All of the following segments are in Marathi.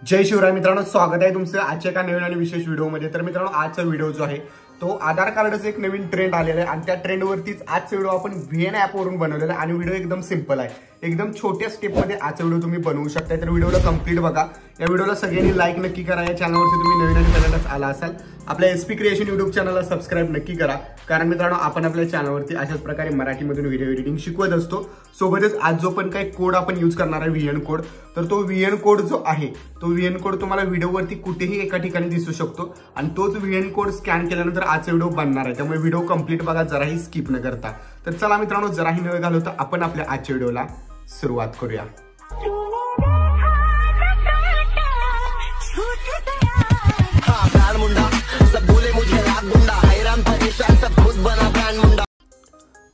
जय शिवराय मित्रांनो, स्वागत आहे तुमचं आजच्या एका नवीन आणि विशेष व्हिडिओमध्ये। तर मित्रांनो, आजचा व्हिडिओ जो आहे तो आधार कार्डचा एक नवीन ट्रेंड आलेला आहे आणि त्या ट्रेंडवरतीच आजचा व्हिडिओ आपण VN ॲप वरून बनवलेला आहे आणि व्हिडिओ एकदम सिंपल आहे, एकदम छोट्या स्टेपमध्ये आजचा व्हिडिओ तुम्ही बनवू शकता। तर व्हिडिओला कंप्लीट बघा। या व्हिडिओला सगळ्यांनी लाईक नक्की करा। या चॅनलवरती तुम्ही नवीन आणि पहिल्यांदाच आला असाल, आपल्या SP क्रिएशन YouTube चॅनलला सबस्क्राइब नक्की करा, कारण मित्रांनो आपण आपल्या चॅनलवरती अशाच प्रकारे मराठीमधून व्हिडिओ एडिटिंग शिकवत असतो। सोबतच आज जो पण काही कोड आपण यूज करणार आहे VN कोड, तर तो VN कोड जो आहे तो VN कोड तुम्हाला व्हिडिओवरती कुठेही एका ठिकाणी दिसू शकतो आणि तोच VN कोड स्कॅन केल्यानंतर आजचा व्हिडिओ बनणार आहे। त्यामुळे व्हिडिओ कंप्लीट बघा, जराही स्किप न करता। तर चला मित्रांनो, जराही न वेळ घालवता आपण आपल्या आजच्या व्हिडिओला सुरुवात करूया।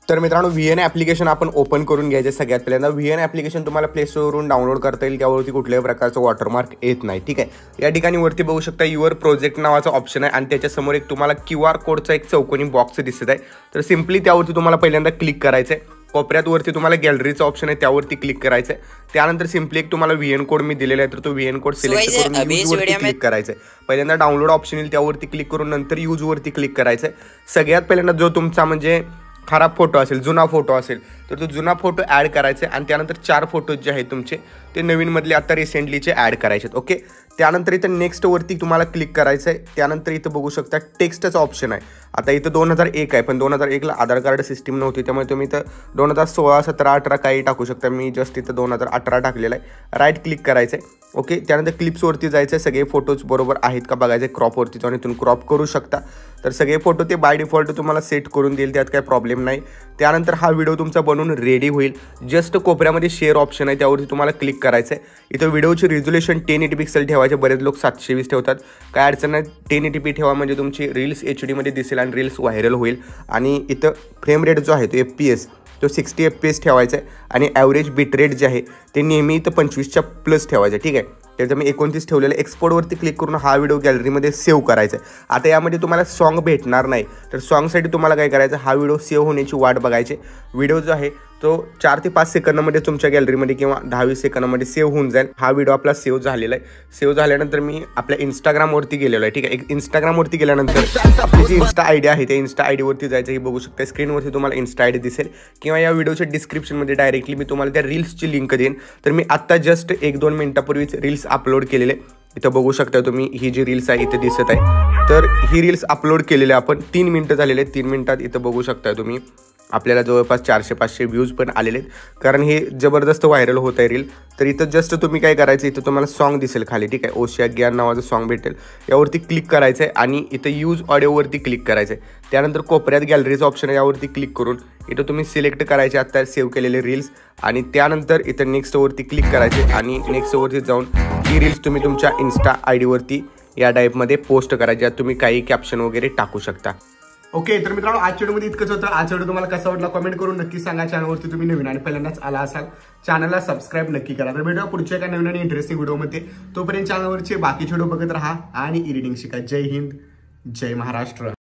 तर मित्रांनो, VN ॲप्लिकेशन आपण ओपन करून घ्यायचे। सगळ्यात पहिल्यांदा VN ॲप्लिकेशन तुम्हाला प्ले स्टोरवरून डाउनलोड करता येईल, त्यावरती कुठल्याही प्रकारचं वॉटरमार्क येत नाही, ठीक आहे। या ठिकाणी वरती बघू शकता युअर प्रोजेक्ट नावाचा ऑप्शन आहे आणि त्याच्यासमोर एक तुम्हाला QR कोडचा एक चौकोनी बॉक्स दिसत आहे। तर सिंपली त्यावरती तुम्हाला पहिल्यांदा क्लिक करायचं आहे। कोपऱ्यात वरती तुम्हाला गॅलरीचा ऑप्शन आहे, त्यावरती क्लिक करायचं आहे। त्यानंतर सिंपली एक तुम्हाला VN कोड मी दिलेला आहे, तर तो VN कोड सिलेक्ट करून यूज वरती क्लिक करायचं आहे। पहिल्यांदा डाउनलोड ऑप्शन येईल, त्यावरती क्लिक करून नंतर यूज वरती क्लिक करायचं आहे। सगळ्यात पहिल्यांदा जो तुमचा म्हणजे खराब फोटो असेल, जुना फोटो असेल, तर तो जुना फोटो ॲड करायचा आहे आणि त्यानंतर 4 फोटो जे आहेत तुमचे ते नवीन मधले आता रिसेंटलीचे ॲड करायचे आहेत, ओके। त्यानंतर इथं नेक्स्ट वरती तुम्हाला क्लिक करायचं आहे। त्यानंतर इथं बघू शकता टेक्स्टचा ऑप्शन आहे। आता इथं 2001 आहे, पण 2001ला आधार कार्ड सिस्टीम नव्हती, त्यामुळे तुम्ही इथं 2016, 17, 18 काही टाकू शकता। मी जस्ट इथं 2018 टाकलेलं आहे। राईट क्लिक करायचं आहे, ओके। त्यानंतर क्लिप्सवरती जायचं आहे, सगळे फोटोज बरोबर आहेत का बघायचे। क्रॉपवरती जाऊन इथून क्रॉप करू शकता। तर सगळे फोटो ते बाय डिफॉल्ट तुम्हाला सेट करून देईल, त्यात काही प्रॉब्लेम नाही। त्यानंतर हा व्हिडिओ तुमचा बनवून रेडी होईल। जस्ट कोपऱ्यामध्ये शेअर ऑप्शन आहे, त्यावरती तुम्हाला क्लिक करायचं आहे। इथं व्हिडिओची रिझोल्युशन 1080 पिक्सल ठेवायचे, बरेच लोक 720 ठेवतात, काय अडचण नाही। 1080p ठेवा, म्हणजे तुमची रील्स HD मध्ये दिसेल आणि रील्स व्हायरल होईल। आणि इथं फ्रेम रेट जो आहे तो FPS तो 60 FPS ठेवायचा आहे आणि ॲव्हरेज बिट रेट जे आहे ते नेहमी इथं 25च्या प्लस ठेवायचं, ठीक आहे। त्याचं मी 29 ठेवलेलं। एक्सपोर्टवरती क्लिक करून हा व्हिडिओ गॅलरीमध्ये सेव्ह करायचा आहे। आता यामध्ये तुम्हाला सॉन्ग भेटणार नाही, तर सॉन्गसाठी तुम्हाला काय करायचं, हा व्हिडिओ सेव्ह होण्याची वाट बघायची। व्हिडिओ जो आहे तो 4 ते 5 सेकंदामध्ये तुमच्या गॅलरीमध्ये किंवा 10-20 सेकंदामध्ये सेव्ह होऊन जाईल। हा व्हिडिओ आपला सेव्ह झालेला आहे। सेव्ह झाल्यानंतर मी आपल्या इंस्टाग्रामवरती गेलेलो आहे, ठीक आहे। इंस्टाग्रामवरती गेल्यानंतर आपली जी Insta ID आहे त्या Insta ID वरती जायचं, हे बघू शकता स्क्रीनवरती तुम्हाला Insta ID दिसेल, किंवा या व्हिडिओच्या डिस्क्रिप्शनमध्ये डायरेक्टली मी तुम्हाला त्या रील्सची लिंक देईन। तर मी आत्ता जस्ट 1-2 मिनिटापूर्वीच रील्स अपलोड केलेले, इथं बघू शकता तुम्ही, ही जी रील्स आहे इथं दिसत आहे। तर ही रील्स अपलोड केलेली आपण 3 मिनिटं झालेले आहेत। 3 मिनिटात इथं बघू शकता तुम्ही आपल्याला जवळपास 400-500 व्ह्यूज पण आलेले आहेत, कारण हे जबरदस्त व्हायरल होत आहे रील। तर इथं जस्ट तुम्ही काय करायचं, इथं तुम्हाला सॉन्ग दिसेल खाली, ठीक आहे। ओशिया ग्यान नावाचं सॉन्ग भेटेल, यावरती क्लिक करायचं आहे आणि इथं यूज ऑडिओवरती क्लिक करायचं आहे। त्यानंतर कोपऱ्यात गॅलरीचं ऑप्शन आहे, यावरती क्लिक करून इथं तुम्ही सिलेक्ट करायचे आता सेव्ह केलेले रील्स आणि त्यानंतर इथं नेक्स्टवरती क्लिक करायचे आणि नेक्स्टवरती जाऊन ही रील्स तुम्ही तुमच्या Insta ID वरती या टाईपमध्ये पोस्ट करायची, ज्यात तुम्ही काही कॅप्शन वगैरे टाकू शकता, ओके। तर मित्रांनो, आजच्या व्हिडिओमध्ये इतकंच होतं। आजचा व्हिडिओ तुम्हाला कसा वाटला कमेंट करून नक्की सांगा। चॅनलवरती तुम्ही नवीन आणि पहिल्यांदाच आला असाल, चॅनलला सबस्क्राइब नक्की करा। तर भेटूया पुढच्या एका नवीन आणि इंटरेस्टिंग व्हिडिओमध्ये। तोपर्यंत चॅनलवरचे बाकीचे व्हिडिओ बघत राहा आणि एडिटिंग शिका। जय हिंद, जय महाराष्ट्र।